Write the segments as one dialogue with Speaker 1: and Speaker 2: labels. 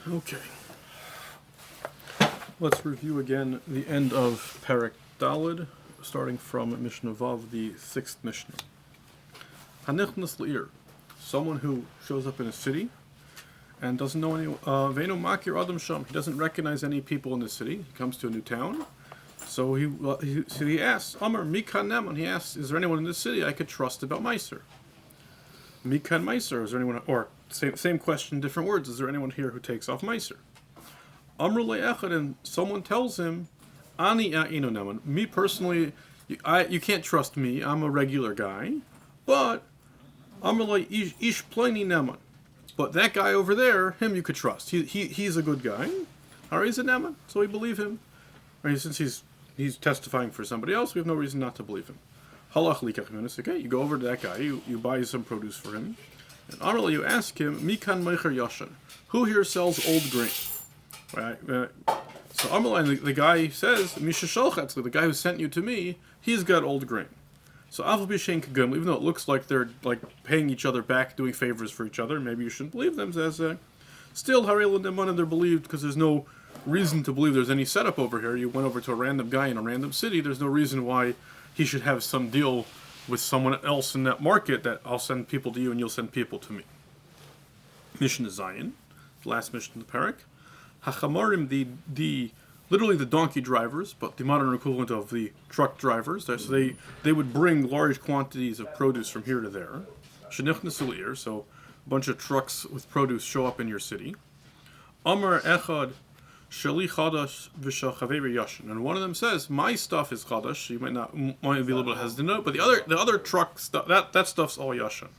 Speaker 1: Okay. Let's review again the end of Perek Daled, starting from Mishnah Vav, the 6th Mishnah. Hanichnas Le'ir, someone who shows up in a city and doesn't know any, Ve'eno Makir Adam Sham, he doesn't recognize any people in the city. He comes to a new town, so he asks, Amar Mikan Neman, he asks, is there anyone in this city I could trust about Ma'aser? Mikan Ma'aser, is there anyone, or same question, different words, is there anyone here who takes off Ma'aser? Amr le'echad, and someone tells him, Ani a'inu neman, me personally, you can't trust me, I'm a regular guy, but Amr le'ish pleni neman, but that guy over there, him you could trust, he's a good guy, or he's a neman, so we believe him. Right, since he's testifying for somebody else, we have no reason not to believe him. Chalah likach, okay, you go over to that guy, you buy some produce for him, and Amr you ask him, Mikan Ma'aser Rishon, who here sells old grain? Right. So Amalai, the guy says, Misha Shalchatz, the guy who sent you to me, he's got old grain. So Avl B'Shen Kagum, even though it looks like they're like paying each other back, doing favors for each other, maybe you shouldn't believe them, says still Harel and Deman, they're believed because there's no reason to believe there's any setup over here. You went over to a random guy in a random city, there's no reason why he should have some deal with someone else in that market that I'll send people to you and you'll send people to me. Mishnah Zion, the last mission of the Perek. Hachamarim, literally the donkey drivers, but the modern equivalent of the truck drivers. So they would bring large quantities of produce from here to there. Shenichnas Le'ir, so a bunch of trucks with produce show up in your city. Amar echad sheli chadash v'shalchavei yashin, and one of them says, my stuff is chadash. You might be a little bit hesitant to know, but the other truck stuff, that stuff's all yashin.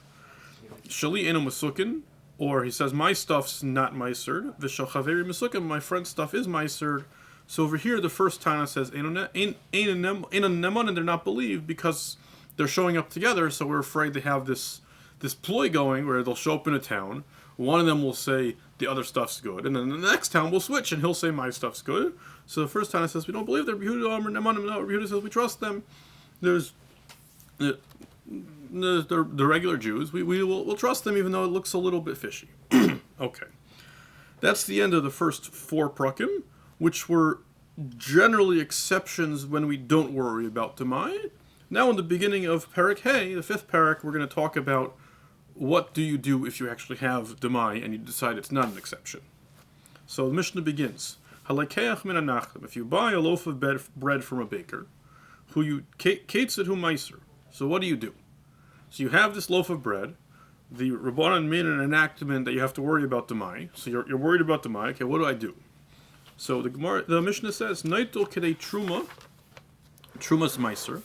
Speaker 1: Sheli eno masukin. Or he says, my stuff's not Ma'aser. V'shalchavei masukim, my friend's stuff is Ma'aser. So over here, the first Tana says, Ein a neman, and they're not believed because they're showing up together. So we're afraid they have this ploy going where they'll show up in a town. One of them will say the other stuff's good, and then the next town will switch and he'll say my stuff's good. So the first Tana says, we don't believe they're Yehuda or Neman. No, Yehuda says we trust them. There's the regular Jews, we'll trust them even though it looks a little bit fishy. Okay. That's the end of the first 4 prakim, which were generally exceptions when we don't worry about Demai. Now in the beginning of Perek Hey, the 5th Perek, we're going to talk about what do you do if you actually have Demai and you decide it's not an exception. So the Mishnah begins. If you buy a loaf of bread from a baker, who you kates who Ma'aser. So what do you do? So you have this loaf of bread. The Rabbanan made an enactment that you have to worry about Demai. So you're worried about Demai. Okay, what do I do? So the Mishnah says, Naitul kedei Trumas Ma'aser,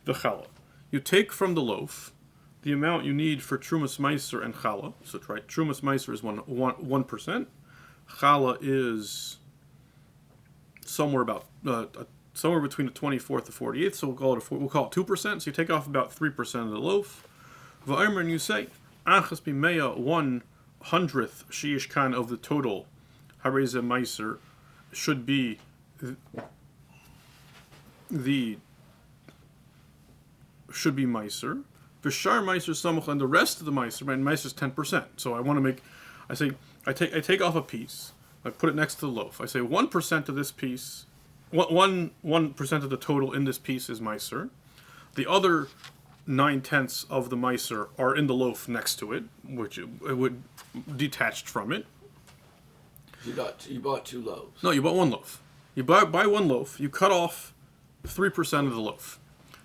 Speaker 1: the Chalah. You take from the loaf the amount you need for Trumas Ma'aser and Chalah. So it's right. Trumas Ma'aser is 1%. Chalah is somewhere between the 24th to 48th. So we'll call it 2%. So you take off about 3% of the loaf. V'aymer, and you say, Achas b'meya 1/100th sheishkan of the total hareze Ma'aser should be Ma'aser. V'shar Ma'aser samuch, and the rest of the Ma'aser, and Ma'aser is 10%. So I take off a piece, I put it next to the loaf. I say 1% of this piece, 1% of the total in this piece is Ma'aser. The other 9/10 of the Ma'aser are in the loaf next to it, which it would detached from it.
Speaker 2: You bought 2 loaves.
Speaker 1: No, you bought 1 loaf. You buy 1 loaf. You cut off 3% of the loaf.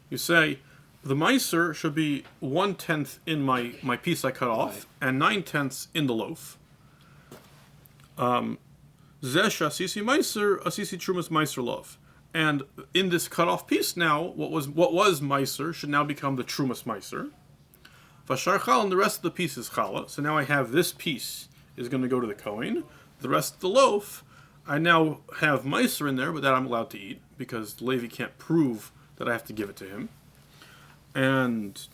Speaker 1: You say the Ma'aser should be 1/10 in my piece I cut off, and 9/10 in the loaf. Zesh asisi Ma'aser asisi Trumas Ma'aser Loaf. And in this cut-off piece now, what was Ma'aser should now become the Trumas Ma'aser. Vashar Chalah, and the rest of the piece is Chalah. So now I have this piece is going to go to the Kohen. The rest of the loaf, I now have Ma'aser in there, but that I'm allowed to eat because Levi can't prove that I have to give it to him. And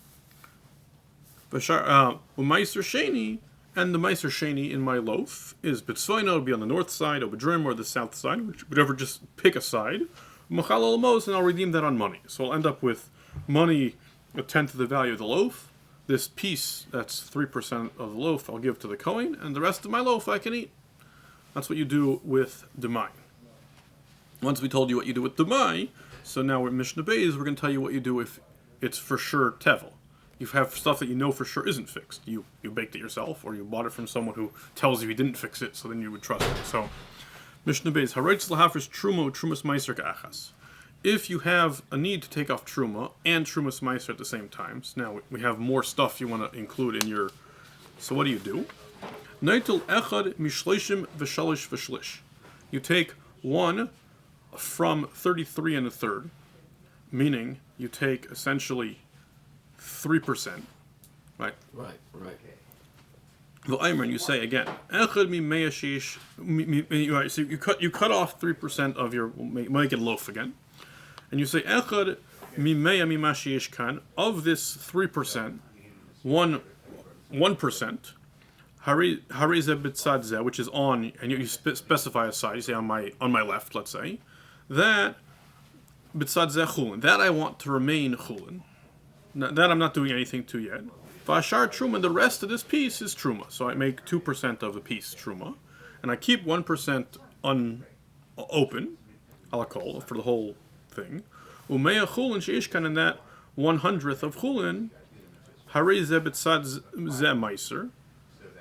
Speaker 1: Vashar Ma'aser Sheni, and the Ma'aser Sheni in my loaf is B'tzoino, it'll be on the north side, or B'drim, or the south side, whichever, just pick a side. Machal Lamos, and I'll redeem that on money. So I'll end up with money 1/10 of the value of the loaf. This piece, that's 3% of the loaf, I'll give to the Kohen, and the rest of my loaf I can eat. That's what you do with Demai. Once we told you what you do with Demai, so now we're in Mishnah Beis, we're going to tell you what you do if it's for sure tevel. You have stuff that you know for sure isn't fixed. You baked it yourself, or you bought it from someone who tells you he didn't fix it, so then you would trust it. So, Mishnah Beis, Haretz lahafresh Trumas Ma'aser ka'achas. If you have a need to take off Truma and Trumas Ma'aser at the same time, so now we have more stuff you want to include in your... So what do? Neitel echad mishleishim v'shalish v'shlish. You take one from 33 and a third, meaning you take essentially 3%, right?
Speaker 2: Right.
Speaker 1: And you say again, echad mi me'ashish. So you cut off 3% of your, make it loaf again, and you say echad mi me'a mi mashish kan, of this 3%, 1%. Harize bitzad, which is on, and you specify a side. You say on my left, let's say, that bitzad zeh chulin. That I want to remain chulin. That I'm not doing anything to yet. Vashar truma. The rest of this piece is truma. So I make 2% of the piece truma, and I keep 1% open, alakol, for the whole thing. Umeya chulin sheishkan, in that 1/100th of chulin. Harize bitzad zeh ma'aser.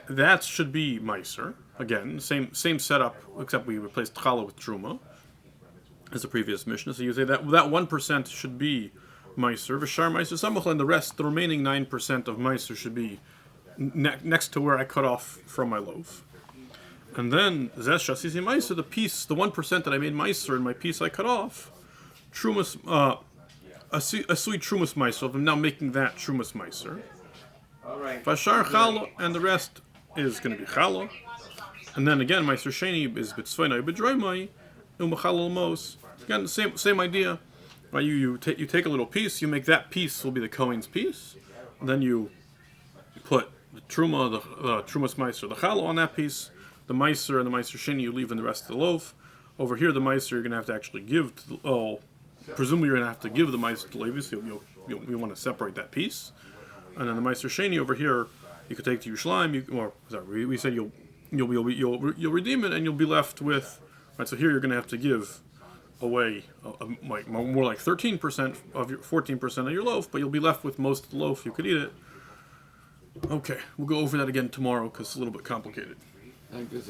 Speaker 1: That should be Ma'aser. Again, same setup, except we replaced Chalah with Truma, as the previous Mishnah. So you say that 1% should be Ma'aser, V'shar Ma'aser Samachal, and the remaining 9% of Ma'aser should be next to where I cut off from my loaf. And then Zeh Shasisi Ma'aser, the 1% that I made Ma'aser in my piece I cut off, Trumas, a sweet Trumas Ma'aser. I'm now making that Trumas Ma'aser. Vashar Chalah, and the rest is going to be Chalah. And then again, Ma'aser Sheni is B'tzveinai B'droimai, Umachalal Mos. Again, the same idea. Right? You take a little piece, you make that piece will be the Kohen's piece. And then you put the Truma, the Trumas Ma'aser, the Chalah on that piece. The Ma'aser and the Ma'aser Sheni you leave in the rest of the loaf. Over here, the Ma'aser you're going to have to actually give to presumably you're going to have to give the Ma'aser to Levi, so you want to separate that piece. And then the Ma'aser Sheni over here, you could take to Yerushalayim. We said you'll redeem it, and you'll be left with. Right. So here you're going to have to give away more like 13% of your 14% of your loaf, but you'll be left with most of the loaf. You could eat it. Okay, we'll go over that again tomorrow because it's a little bit complicated.
Speaker 2: Thank you.